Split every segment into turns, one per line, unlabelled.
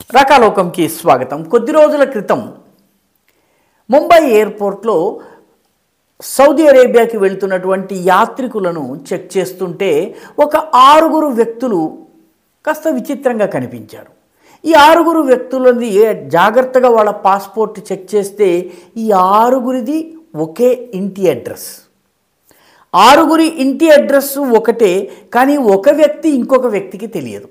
రకాలోకంకి స్వాగతం. కొద్ది రోజుల క్రితం ముంబై ఎయిర్పోర్ట్లో సౌదీ అరేబియాకి వెళ్తున్నటువంటి యాత్రికులను చెక్ చేస్తుంటే ఒక 6 వ్యక్తులు కాస్త విచిత్రంగా కనిపించారు. ఈ 6 వ్యక్తులని జాగ్రత్తగా వాళ్ళ పాస్పోర్ట్ చెక్ చేస్తే ఈ 6 ఒకే ఇంటి అడ్రస్. 6 ఇంటి అడ్రస్ ఒకటే, కానీ ఒక వ్యక్తి ఇంకొక వ్యక్తికి తెలియదు.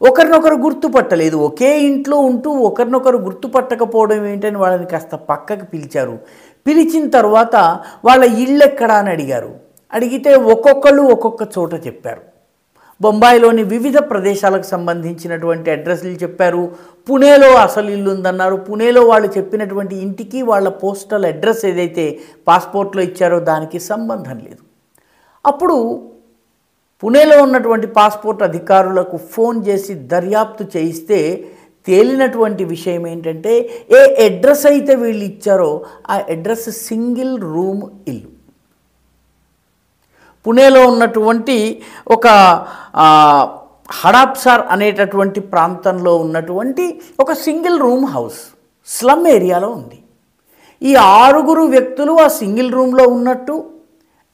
ఒకరినొకరు గుర్తుపట్టలేదు. ఒకే ఇంట్లో ఉంటూ ఒకరినొకరు గుర్తుపట్టకపోవడం ఏంటని వాళ్ళని కాస్త పక్కకు పిలిచారు. పిలిచిన తర్వాత వాళ్ళ ఇళ్ళు ఎక్కడా అని అడిగారు. అడిగితే ఒక్కొక్కళ్ళు ఒక్కొక్క చోట చెప్పారు. బొంబాయిలోని వివిధ ప్రదేశాలకు సంబంధించినటువంటి అడ్రస్లు చెప్పారు. పుణేలో అసలు ఇల్లు ఉందన్నారు. పుణేలో వాళ్ళు చెప్పినటువంటి ఇంటికి వాళ్ళ పోస్టల్ అడ్రస్ ఏదైతే పాస్పోర్ట్లో ఇచ్చారో దానికి సంబంధం లేదు. అప్పుడు పుణేలో ఉన్నటువంటి పాస్పోర్ట్ అధికారులకు ఫోన్ చేసి దర్యాప్తు చేయిస్తే తేలినటువంటి విషయం ఏంటంటే ఏ అడ్రస్ అయితే వీళ్ళు ఇచ్చారో ఆ అడ్రస్ సింగిల్ రూమ్ ఇల్లు. పుణేలో ఉన్నటువంటి ఒక హడాప్సార్ అనేటటువంటి ప్రాంతంలో ఉన్నటువంటి ఒక సింగిల్ రూమ్ హౌస్ స్లమ్ ఏరియాలో ఉంది. ఈ 6 వ్యక్తులు ఆ సింగిల్ రూమ్లో ఉన్నట్టు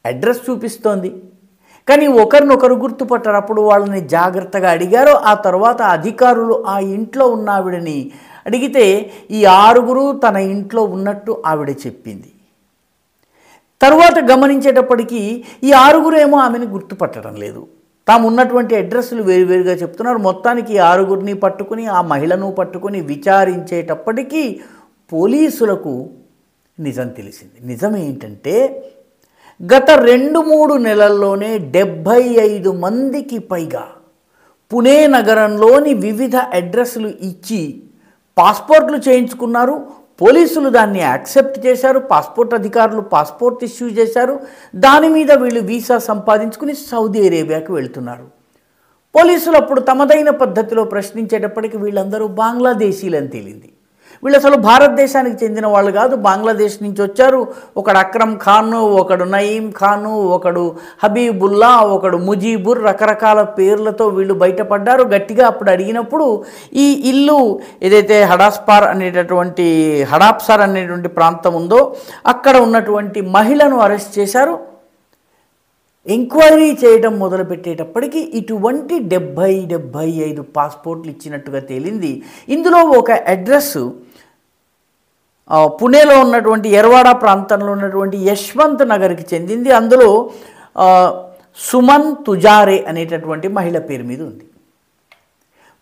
అడ్రస్ చూపిస్తోంది. కానీ ఒకరినొకరు గుర్తుపట్టారు. అప్పుడు వాళ్ళని జాగ్రత్తగా అడిగారు. ఆ తర్వాత అధికారులు ఆ ఇంట్లో ఉన్న ఆవిడని అడిగితే ఈ 6 తన ఇంట్లో ఉన్నట్టు ఆవిడ చెప్పింది. తర్వాత గమనించేటప్పటికీ ఈ 6 ఏమో ఆమెను గుర్తుపట్టడం లేదు. తాము ఉన్నటువంటి అడ్రస్లు వేరువేరుగా చెప్తున్నారు. మొత్తానికి 6 పట్టుకుని ఆ మహిళను పట్టుకుని విచారించేటప్పటికీ పోలీసులకు నిజం తెలిసింది. నిజం ఏంటంటే గత 2-3 నెలల్లోనే 75 మందికి పైగా పుణే నగరంలోని వివిధ అడ్రస్లు ఇచ్చి పాస్పోర్ట్లు చేయించుకున్నారు. పోలీసులు దాన్ని యాక్సెప్ట్ చేశారు. పాస్పోర్ట్ అధికారులు పాస్పోర్ట్ ఇష్యూ చేశారు. దాని మీద వీళ్ళు వీసా సంపాదించుకుని సౌదీ అరేబియాకి వెళ్తున్నారు. పోలీసులు అప్పుడు తమదైన పద్ధతిలో ప్రశ్నించేటప్పటికి వీళ్ళందరూ బంగ్లాదేశీలని తేలింది. వీళ్ళు అసలు భారతదేశానికి చెందిన వాళ్ళు కాదు, బంగ్లాదేశ్ నుంచి వచ్చారు. ఒకడు అక్రమ్ ఖాన్, ఒకడు నయీం ఖాన్, ఒకడు హబీబుల్లా, ఒకడు ముజీబుర్, రకరకాల పేర్లతో వీళ్ళు బయటపడ్డారు. గట్టిగా అప్పుడు అడిగినప్పుడు ఈ ఇల్లు ఏదైతే హడాప్సార్ అనేటువంటి ప్రాంతం ఉందో అక్కడ ఉన్నటువంటి మహిళను అరెస్ట్ చేశారు. ఎంక్వైరీ చేయడం మొదలుపెట్టేటప్పటికీ ఇటువంటి 75 పాస్పోర్ట్లు ఇచ్చినట్టుగా తేలింది. ఇందులో ఒక అడ్రస్ పుణేలో ఉన్నటువంటి ఎర్వాడ ప్రాంతంలో ఉన్నటువంటి యశ్వంత్ నగర్కి చెందింది. అందులో సుమన్ తుజారే అనేటటువంటి మహిళ పేరు మీద ఉంది.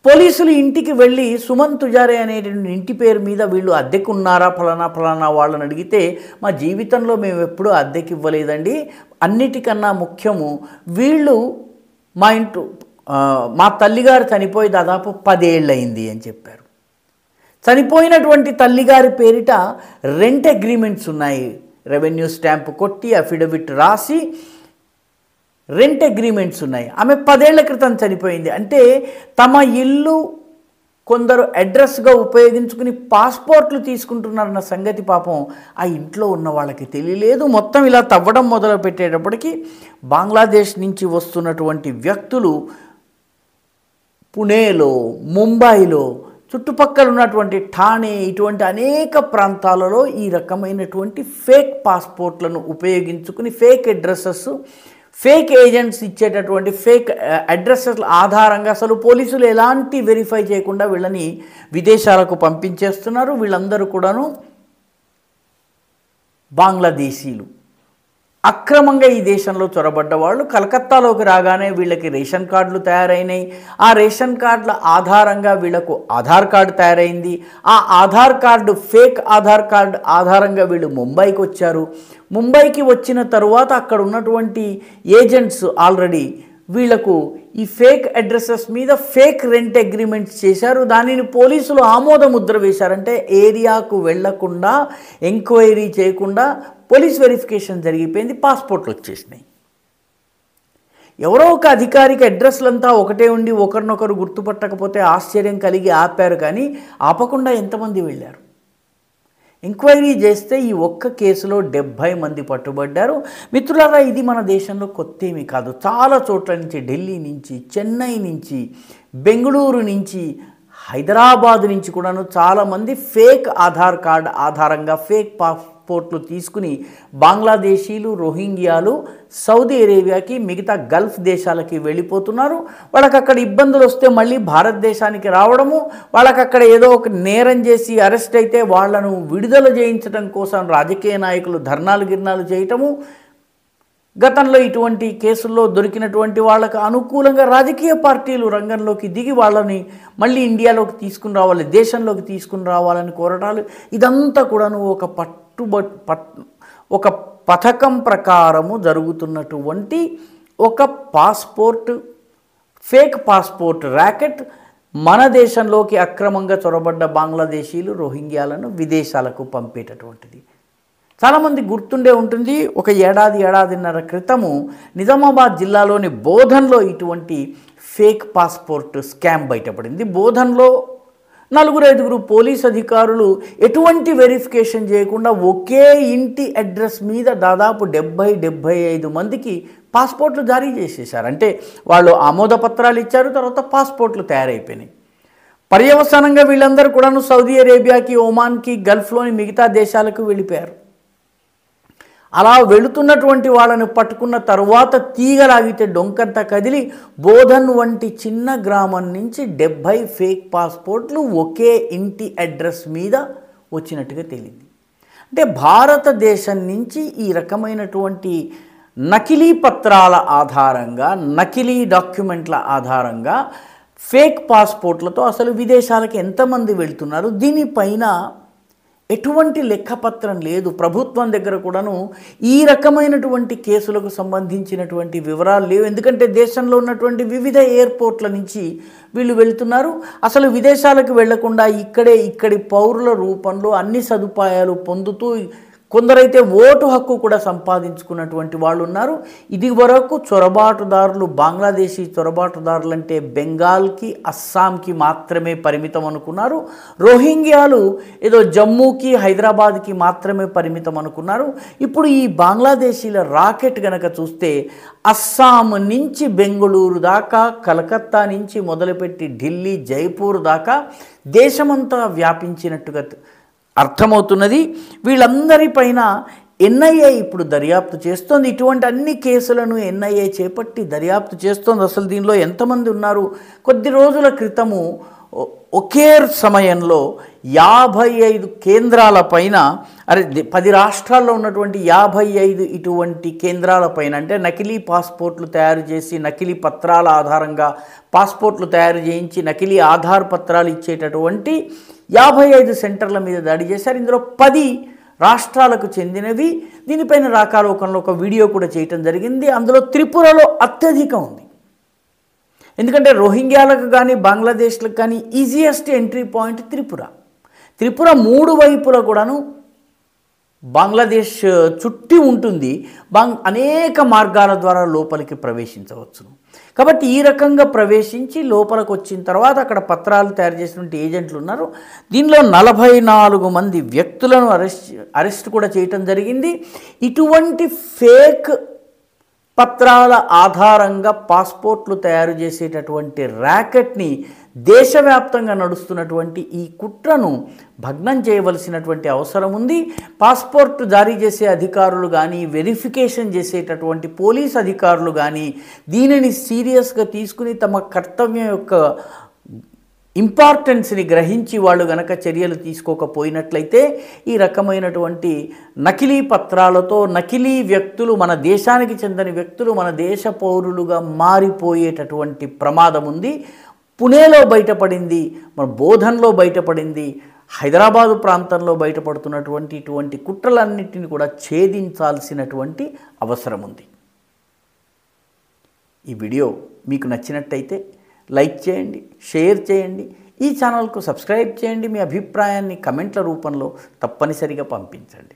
పోలీసులు ఇంటికి వెళ్ళి సుమన్ తుజారే అనేటువంటి ఇంటి పేరు మీద వీళ్ళు అద్దెకు ఉన్నారా ఫలానా వాళ్ళని అడిగితే మా జీవితంలో మేము ఎప్పుడూ అద్దెకి ఇవ్వలేదండి, అన్నిటికన్నా ముఖ్యము వీళ్ళు మా తల్లిగారు చనిపోయి దాదాపు 10 ఏళ్ళు అయింది అని చెప్పారు. చనిపోయినటువంటి తల్లిగారి పేరిట రెంట్ అగ్రిమెంట్స్ ఉన్నాయి. రెవెన్యూ స్టాంప్ కొట్టి అఫిడవిట్ రాసి రెంట్ అగ్రిమెంట్స్ ఉన్నాయి. ఆమె 10 ఏళ్ల క్రితం చనిపోయింది. అంటే తమ ఇల్లు కొందరు అడ్రస్గా ఉపయోగించుకుని పాస్పోర్ట్లు తీసుకుంటున్నారన్న సంగతి పాపం ఆ ఇంట్లో ఉన్న వాళ్ళకి తెలియలేదు. మొత్తం ఇలా తవ్వడం మొదలు పెట్టేటప్పటికి బంగ్లాదేశ్ నుంచి వస్తున్నటువంటి వ్యక్తులు పుణేలో, ముంబైలో, చుట్టుపక్కల ఉన్నటువంటి ఠాణే ఇటువంటి అనేక ప్రాంతాలలో ఈ రకమైనటువంటి ఫేక్ పాస్పోర్ట్లను ఉపయోగించుకుని ఫేక్ అడ్రస్సెస్, ఫేక్ ఏజెంట్స్ ఇచ్చేటటువంటి ఫేక్ అడ్రస్ల ఆధారంగా అసలు పోలీసులు ఎలాంటి వెరిఫై చేయకుండా వీళ్ళని విదేశాలకు పంపించేస్తున్నారు. వీళ్ళందరూ కూడాను బంగ్లాదేశీలు, అక్రమంగా ఈ దేశంలో చొరబడ్డ వాళ్ళు. కలకత్తాలోకి రాగానే వీళ్ళకి రేషన్ కార్డులు తయారైనాయి. ఆ రేషన్ కార్డుల ఆధారంగా వీళ్ళకు ఆధార్ కార్డు తయారైంది. ఆ Aadhaar card fake Aadhaar card ఆధారంగా వీళ్ళు ముంబైకి వచ్చారు. ముంబైకి వచ్చిన తరువాత అక్కడ ఉన్నటువంటి ఏజెంట్స్ ఆల్రెడీ వీళ్లకు ఈ ఫేక్ అడ్రసెస్ మీద ఫేక్ రెంట్ అగ్రిమెంట్స్ చేశారు. దానిని పోలీసులు ఆమోద ముద్ర వేశారంటే ఏరియాకు వెళ్లకుండా, ఎంక్వైరీ చేయకుండా పోలీస్ వెరిఫికేషన్ జరిగిపోయింది. పాస్పోర్ట్లు వచ్చేసినాయి. ఎవరో ఒక అధికారికి అడ్రస్లంతా ఒకటే ఉండి ఒకరినొకరు గుర్తుపట్టకపోతే ఆశ్చర్యం కలిగి ఆపారు. కానీ ఆపకుండా ఎంతమంది వెళ్ళారు? ఎంక్వైరీ చేస్తే ఈ ఒక్క కేసులో 70 మంది పట్టుబడ్డారు. మిత్రులారా, ఇది మన దేశంలో కొత్త ఏమీ కాదు. చాలా చోట్ల నుంచి, ఢిల్లీ నుంచి, చెన్నై నుంచి, బెంగళూరు నుంచి, హైదరాబాద్ నుంచి కూడాను చాలామంది ఫేక్ ఆధార్ కార్డ్ ఆధారంగా ఫేక్ పాస్పోర్ట్లు తీసుకుని బంగ్లాదేశీలు, రోహింగ్యాలు సౌదీ అరేబియాకి, మిగతా గల్ఫ్ దేశాలకి వెళ్ళిపోతున్నారు. వాళ్ళకి అక్కడ ఇబ్బందులు వస్తే మళ్ళీ భారతదేశానికి రావడము, వాళ్ళకి అక్కడ ఏదో ఒక నేరం చేసి అరెస్ట్ అయితే వాళ్లను విడుదల చేయించడం కోసం రాజకీయ నాయకులు గిర్నాలు చేయటము, గతంలో ఇటువంటి కేసుల్లో దొరికినటువంటి వాళ్ళకు అనుకూలంగా రాజకీయ పార్టీలు రంగంలోకి దిగి వాళ్ళని మళ్ళీ ఇండియాలోకి తీసుకుని రావాలి, దేశంలోకి తీసుకుని రావాలని కోరటాలు, ఇదంతా కూడాను ఒక పథకం ప్రకారము జరుగుతున్నటువంటి ఒక ఫేక్ పాస్పోర్ట్ ర్యాకెట్ మన దేశంలోకి అక్రమంగా చొరబడ్డ బంగ్లాదేశీలు, రోహింగ్యాలను విదేశాలకు పంపేటటువంటిది. చాలామంది గుర్తుండే ఉంటుంది, ఒక ఏడాదిన్నర క్రితము నిజామాబాద్ జిల్లాలోని బోధన్లో ఇటువంటి ఫేక్ పాస్పోర్ట్ స్కామ్ బయటపడింది. బోధన్లో 4-5 పోలీస్ అధికారులు ఎటువంటి వెరిఫికేషన్ చేయకుండా ఒకే ఇంటి అడ్రస్ మీద దాదాపు 70-75 మందికి పాస్పోర్ట్లు జారీ చేసేశారు. అంటే వాళ్ళు ఆమోద పత్రాలు ఇచ్చారు, తర్వాత పాస్పోర్ట్లు తయారైపోయినాయి. పర్యవసానంగా వీళ్ళందరూ కూడాను సౌదీ అరేబియాకి, ఒమాన్కి, గల్ఫ్లోని మిగతా దేశాలకు వెళ్ళిపోయారు. అలా వెళుతున్నటువంటి వాళ్ళను పట్టుకున్న తరువాత తీగలాగితే డొంకంతా కదిలి బోధన్ వంటి చిన్న గ్రామం నుంచి 70 ఫేక్ పాస్పోర్ట్లు ఒకే ఇంటి అడ్రస్ మీద వచ్చినట్టుగా తేలింది. అంటే భారతదేశం నుంచి ఈ రకమైనటువంటి నకిలీ పత్రాల ఆధారంగా, నకిలీ డాక్యుమెంట్ల ఆధారంగా ఫేక్ పాస్పోర్ట్లతో అసలు విదేశాలకు ఎంతమంది వెళ్తున్నారు, దీనిపైన ఎటువంటి లెక్కపత్రం లేదు. ప్రభుత్వం దగ్గర కూడాను ఈ రకమైనటువంటి కేసులకు సంబంధించినటువంటి వివరాలు లేవు. ఎందుకంటే దేశంలో ఉన్నటువంటి వివిధ ఎయిర్పోర్ట్ల నుంచి వీళ్ళు వెళ్తున్నారు. అసలు విదేశాలకు వెళ్లకుండా ఇక్కడి పౌరుల రూపంలో అన్ని సదుపాయాలు పొందుతూ కొందరైతే ఓటు హక్కు కూడా సంపాదించుకున్నటువంటి వాళ్ళు ఉన్నారు. ఇది వరకు చొరబాటుదారులు, బంగ్లాదేశీ చొరబాటుదారులు అంటే బెంగాల్కి, అస్సాంకి మాత్రమే పరిమితం అనుకున్నారు. రోహింగ్యాలు ఏదో జమ్మూకి, హైదరాబాద్కి మాత్రమే పరిమితం అనుకున్నారు. ఇప్పుడు ఈ బంగ్లాదేశీల రాకెట్ గనక చూస్తే అస్సాం నుంచి బెంగళూరు దాకా, కలకత్తా నుంచి మొదలుపెట్టి ఢిల్లీ, జైపూర్ దాకా దేశమంతా వ్యాపించినట్టుగా అర్థమవుతున్నది. వీళ్ళందరిపైన ఎన్ఐఏ ఇప్పుడు దర్యాప్తు చేస్తోంది. ఇటువంటి అన్ని కేసులను ఎన్ఐఏ చేపట్టి దర్యాప్తు చేస్తోంది. అసలు దీనిలో ఎంతమంది ఉన్నారు? కొద్ది రోజుల క్రితము ఒకే సమయంలో 55 కేంద్రాలపైన 10 రాష్ట్రాల్లో ఉన్నటువంటి 55 ఇటువంటి కేంద్రాలపైన, అంటే నకిలీ పాస్పోర్ట్లు తయారు చేసి నకిలీ పత్రాల ఆధారంగా పాస్పోర్ట్లు తయారు చేయించి నకిలీ ఆధార్ పత్రాలు ఇచ్చేటటువంటి 55 సెంటర్ల మీద దాడి చేశారు. ఇందులో 10 రాష్ట్రాలకు చెందినవి. దీనిపైన రాకాలోకంలో ఒక వీడియో కూడా చేయటం జరిగింది. అందులో త్రిపురలో అత్యధికం ఉంది. ఎందుకంటే రోహింగ్యాలకు కానీ బంగ్లాదేశ్లకు కానీ ఈజియెస్ట్ ఎంట్రీ పాయింట్ త్రిపుర. 3 వైపులా కూడాను బంగ్లాదేశ్ చుట్టి ఉంటుంది. అనేక మార్గాల ద్వారా లోపలికి ప్రవేశించవచ్చును. కాబట్టి ఈ రకంగా ప్రవేశించి లోపలికి వచ్చిన తర్వాత అక్కడ పత్రాలు తయారు చేసినటువంటి ఏజెంట్లు ఉన్నారు. దీనిలో 44 మంది వ్యక్తులను అరెస్ట్ కూడా చేయటం జరిగింది. ఇటువంటి ఫేక్ పత్రాల ఆధారంగా పాస్పోర్ట్లు తయారు చేసేటటువంటి ర్యాకెట్ని, దేశవ్యాప్తంగా నడుస్తున్నటువంటి ఈ కుట్రను భగ్నం చేయవలసినటువంటి అవసరం ఉంది. పాస్పోర్ట్ జారీ చేసే అధికారులు కానీ, వెరిఫికేషన్ చేసేటటువంటి పోలీస్ అధికారులు కానీ దీనిని సీరియస్గా తీసుకుని తమ కర్తవ్యం యొక్క ఇంపార్టెన్స్ని గ్రహించి వాళ్ళు గనక చర్యలు తీసుకోకపోయినట్లయితే ఈ రకమైనటువంటి నకిలీ పత్రాలతో నకిలీ వ్యక్తులు, మన దేశానికి చెందని వ్యక్తులు మన దేశ పౌరులుగా మారిపోయేటటువంటి ప్రమాదం ఉంది. పుణేలో బయటపడింది, మన బోధన్లో బయటపడింది, హైదరాబాదు ప్రాంతంలో బయటపడుతున్నటువంటి ఇటువంటి కుట్రలన్నింటినీ కూడా ఛేదించాల్సినటువంటి అవసరం ఉంది. ఈ వీడియో మీకు నచ్చినట్టయితే లైక్ చేయండి, షేర్ చేయండి, ఈ ఛానల్కు సబ్స్క్రైబ్ చేయండి. మీ అభిప్రాయాన్ని కమెంట్ల రూపంలో తప్పనిసరిగా పంపించండి.